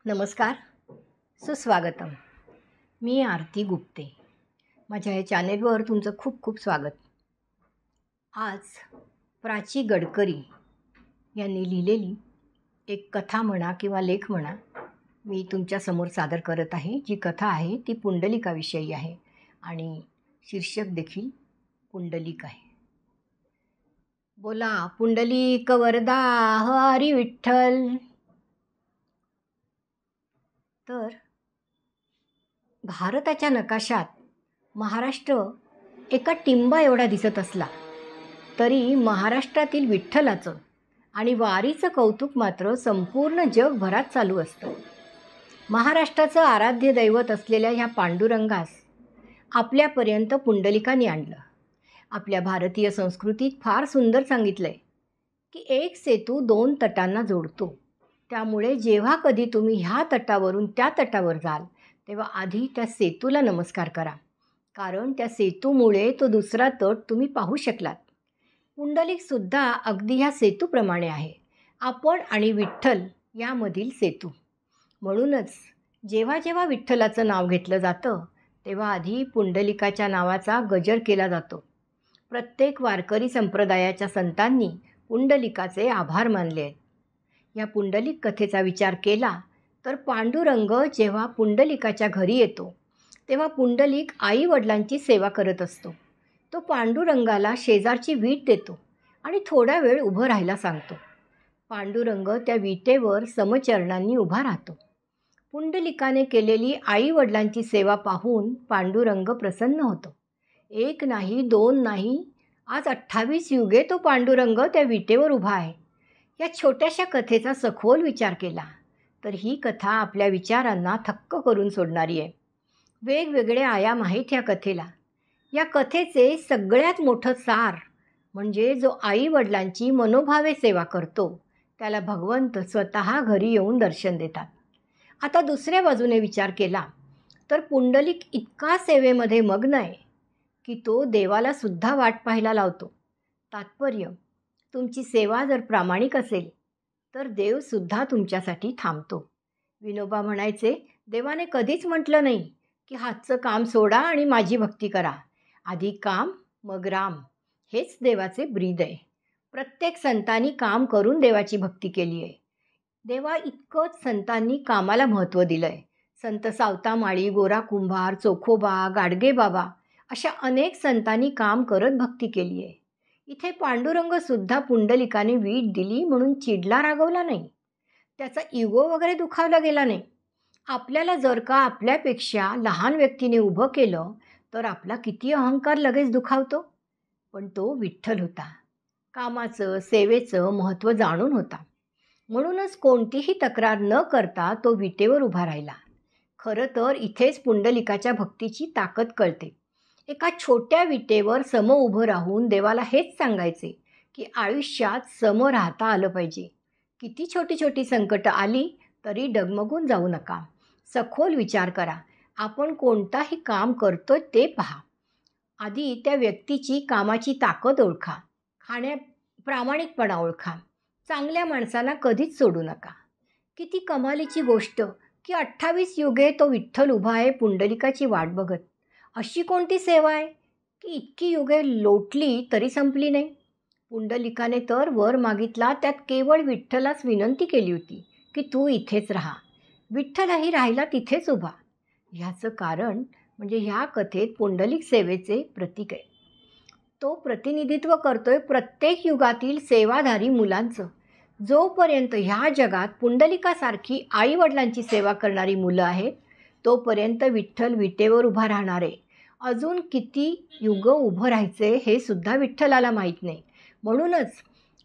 नमस्कार, सुस्वागतम. मी आरती गुप्ते. माझ्या या चॅनेलवर तुमचं खूप खूप स्वागत. आज प्राची गडकरी यांनी लिहिलेली एक कथा म्हणा किंवा लेख म्हणा मी तुमच्यासमोर सादर करत आहे. जी कथा आहे ती पुंडलिकाविषयी आहे आणि शीर्षक देखील पुंडलिक आहे. बोला पुंडलिक वरदा हरी विठ्ठल. तर भारताच्या नकाशात महाराष्ट्र एका टिंबा एवढा दिसत असला तरी महाराष्ट्रातील विठ्ठलाचं आणि वारीचं कौतुक मात्र संपूर्ण जगभरात चालू असतं. महाराष्ट्राचं आराध्य दैवत असलेल्या ह्या पांडुरंगास आपल्यापर्यंत पुंडलिकाने आणलं. आपल्या भारतीय संस्कृतीत फार सुंदर सांगितलं आहे की एक सेतू दोन तटांना जोडतो. त्यामुळे जेव्हा कधी तुम्ही ह्या तटावरून त्या तटावर जाल तेव्हा आधी त्या सेतूला नमस्कार करा, कारण त्या सेतूमुळे तो दुसरा तट तुम्ही पाहू शकलात. पुंडलिकसुद्धा अगदी ह्या सेतूप्रमाणे आहे, आपण आणि विठ्ठल यामधील सेतू. म्हणूनच जेव्हा जेव्हा विठ्ठलाचं नाव घेतलं जातं तेव्हा आधी पुंडलिकाच्या नावाचा गजर केला जातो. प्रत्येक वारकरी संप्रदायाच्या संतांनी पुंडलिकाचे आभार मानले आहेत. या पुंडलिक कथेचा विचार केला तर पांडुरंग जेव्हा पुंडलिकाच्या घरी येतो तेव्हा पुंडलिक आईवडिलांची सेवा करत असतो. तो पांडुरंगाला शेजारची वीट देतो आणि थोडा वेळ उभं राहायला सांगतो. पांडुरंग त्या विटेवर समचरणांनी उभा राहतो. पुंडलिकाने केलेली आईवडिलांची सेवा पाहून पांडुरंग प्रसन्न होतो. एक नाही दोन नाही, आज 28 युगे तो पांडुरंग त्या विटेवर उभा आहे. या छोट्याशा कथेचा सखोल विचार केला तर ही कथा आपल्या विचारांना थक्क करून सोडणारी आहे. वेगवेगळे आयाम आहेत ह्या कथेला. या कथेचे सगळ्यात मोठं सार म्हणजे जो आईवडिलांची मनोभावे सेवा करतो त्याला भगवंत स्वतः घरी येऊन दर्शन देतात. आता दुसऱ्या बाजूने विचार केला तर पुंडलिक इतका सेवेमध्ये मग्न आहे की तो देवाला सुद्धा वाट पाहायला लावतो. तात्पर्य, तुमची सेवा जर प्रामाणिक असेल तर देवसुद्धा तुमच्यासाठी थांबतो. विनोबा म्हणायचे, देवाने कधीच म्हटलं नाही की हातचं काम सोडा आणि माझी भक्ती करा. आधी काम मग राम, हेच देवाचे ब्रीद आहे. प्रत्येक संतांनी काम करून देवाची भक्ती केली आहे. देवा इतकंच संतांनी कामाला महत्त्व दिलं आहे. संत सावता माळी, गोरा कुंभार, चोखोबा, गाडगे बाबा अशा अनेक संतांनी काम करत भक्ती केली आहे. इथे पांडुरंगसुद्धा पुंडलिकाने वीट दिली म्हणून चिडला, रागवला नाही. त्याचा इगो वगैरे दुखावला गेला नाही. आपल्याला जर का आपल्यापेक्षा लहान व्यक्तीने उभं केलं तर आपला किती अहंकार लगेच दुखावतो. पण तो विठ्ठल होता. कामाचं सेवेचं महत्त्व जाणून होता. म्हणूनच कोणतीही तक्रार न करता तो विटेवर उभा राहिला. खरं तर इथेच पुंडलिकाच्या भक्तीची ताकद कळते. एका छोट्या विटेवर सम उभं राहून देवाला हेच सांगायचे की आयुष्यात सम राहता आलं पाहिजे. किती छोटी छोटी संकटं आली तरी डगमगून जाऊ नका. सखोल विचार करा. आपण कोणताही काम करतोय ते पहा. आधी त्या व्यक्तीची कामाची ताकद ओळखा. प्रामाणिकपणा ओळखा. चांगल्या माणसांना कधीच सोडू नका. किती कमालीची गोष्ट की 28 युगे तो विठ्ठल उभा आहे पुंडलिकाची वाट बघत. अशी कोणती सेवा आहे की इतकी युगे लोटली तरी संपली नाही. पुंडलिकाने तर वर मागितला त्यात केवळ विठ्ठलास विनंती केली होती की तू इथेच राहा. विठ्ठलही राहिला तिथेच उभा. ह्याचं कारण म्हणजे ह्या कथेत पुंडलिक सेवेचे प्रतीक आहे. तो प्रतिनिधित्व करतोय प्रत्येक युगातील सेवाधारी मुलांचं. जोपर्यंत ह्या जगात पुंडलिकासारखी आईवडिलांची सेवा करणारी मुलं आहेत तोपर्यंत विठ्ठल विटेवर उभा राहणार आहे. अजून किती युग उभं राहायचे हे सुद्धा विठ्ठलाला माहीत नाही. म्हणूनच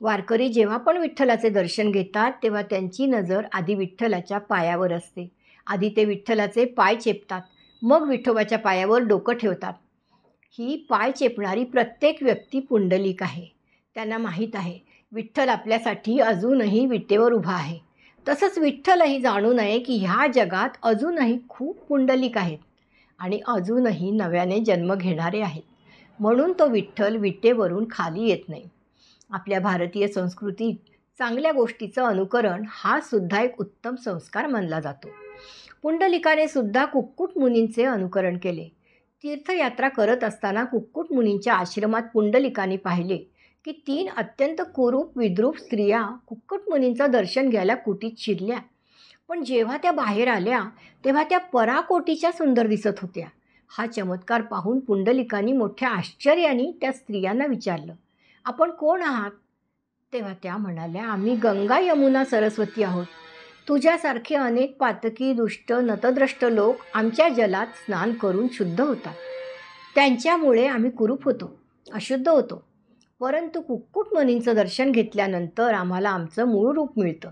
वारकरी जेव्हा पण विठ्ठलाचे दर्शन घेतात तेव्हा त्यांची नजर आधी विठ्ठलाच्या पायावर असते. आधी ते विठ्ठलाचे पाय चेपतात, मग विठोबाच्या पायावर डोकं ठेवतात. ही पाय चेपणारी प्रत्येक व्यक्ती पुंडलिक आहे. त्यांना माहीत आहे विठ्ठल आपल्यासाठी अजूनही विटेवर उभा आहे. तसंच विठ्ठलही जाणू नये की ह्या जगात अजूनही खूप पुंडलिक आहेत आणि अजूनही नव्याने जन्म घेणारे आहेत. म्हणून तो विठ्ठल विटेवरून खाली येत नाही. आपल्या भारतीय संस्कृतीत चांगल्या गोष्टीचं अनुकरण हा सुद्धा एक उत्तम संस्कार मानला जातो. पुंडलिकाने सुद्धा कुक्कुट मुनींचे अनुकरण केले. तीर्थयात्रा करत असताना कुक्कुट मुनींच्या आश्रमात पुंडलिकाने पाहिले की 3 अत्यंत कुरूप विद्रूप स्त्रिया कुक्कुट मुनींचं दर्शन घ्यायला कुटीत शिरल्या. पण जेव्हा त्या बाहेर आल्या तेव्हा त्या पराकोटीच्या सुंदर दिसत होत्या. हा चमत्कार पाहून पुंडलिकाने मोठ्या आश्चर्याने त्या स्त्रियांना विचारलं, आपण कोण आहात? तेव्हा त्या म्हणाल्या, आम्ही गंगा यमुना सरस्वती आहोत. तुझ्यासारखे अनेक पातकी दुष्ट नतद्रष्ट लोक आमच्या जलात स्नान करून शुद्ध होतात. त्यांच्यामुळे आम्ही कुरूप होतो, अशुद्ध होतो. परंतु कुक्कुट मुनींचं दर्शन घेतल्यानंतर आम्हाला आमचं मूळ रूप मिळतं.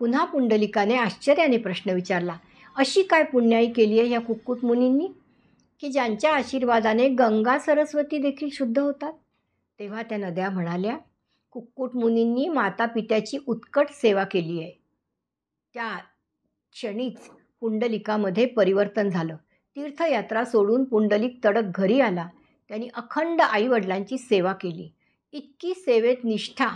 पुन्हा पुंडलिकाने आश्चर्याने प्रश्न विचारला, अशी काय पुण्याई केली आहे या कुक्कुट मुनींनी की ज्यांच्या आशीर्वादाने गंगा सरस्वती देखील शुद्ध होतात? तेव्हा त्या नद्या म्हणाल्या, कुक्कुट मुनींनी माता पित्याची उत्कट सेवा केली आहे. त्या क्षणीच पुंडलिकामध्ये परिवर्तन झालं. तीर्थयात्रा सोडून पुंडलिक तडक घरी आला. त्यांनी अखंड आईवडिलांची सेवा केली. इतकी सेवेत निष्ठा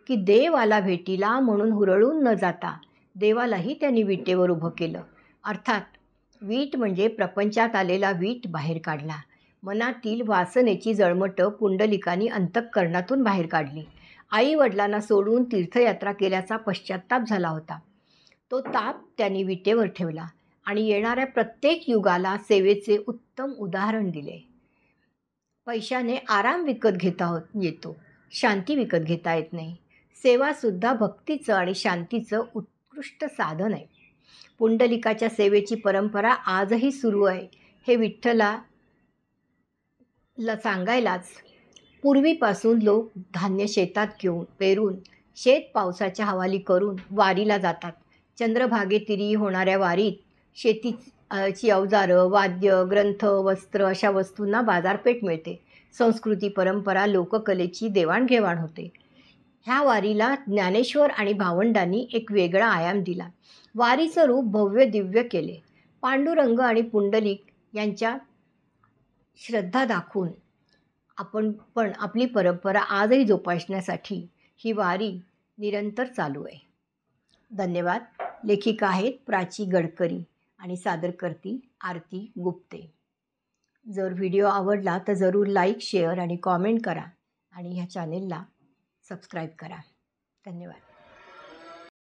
की देव आला भेटीला म्हणून हुरळून न जाता देवालाही त्यांनी विटेवर उभं केलं. अर्थात वीट म्हणजे प्रपंचात आलेला वीट बाहेर काढला. मनातील वासनेची जळमटं पुंडलिकानी अंतःकरणातून बाहेर काढली. आई वडिलांना सोडून तीर्थयात्रा केल्याचा पश्चात्ताप झाला होता. तो ताप त्यांनी विटेवर ठेवला आणि येणाऱ्या प्रत्येक युगाला सेवेचे उत्तम उदाहरण दिले. पैशाने आराम विकत घेता येतो, शांती विकत घेता येत नाही. सेवासुद्धा भक्तीचं आणि शांतीचं उत्कृष्ट साधन आहे. पुंडलिकाच्या सेवेची परंपरा आजही सुरू आहे. हे विठ्ठला सांगायलाच पूर्वीपासून लोक धान्य शेतात घेऊन पेरून शेत पावसाच्या हवाली करून वारीला जातात. चंद्रभागेतिरी होणाऱ्या वारीत शेतीची अवजारं, वाद्य, ग्रंथ, वस्त्र अशा वस्तूंना बाजारपेठ मिळते. संस्कृती, परंपरा, लोककलेची देवाणघेवाण होते. ह्या वारीला ज्ञानेश्वर आणि भावंडांनी एक वेगळा आयाम दिला. वारीचं रूप भव्य दिव्य केले. पांडुरंग आणि पुंडलिक यांच्या श्रद्धा दाखवून आपण पण आपली परंपरा आजही जोपासण्यासाठी ही वारी निरंतर चालू आहे. धन्यवाद. लेखिका आहेत प्राची गडकरी आणि सादरकर्ती आरती गुप्ते. जर व्हिडिओ आवडला तर जरूर लाईक, शेअर आणि कॉमेंट करा आणि ह्या चॅनेलला सबस्क्राईब करा. धन्यवाद.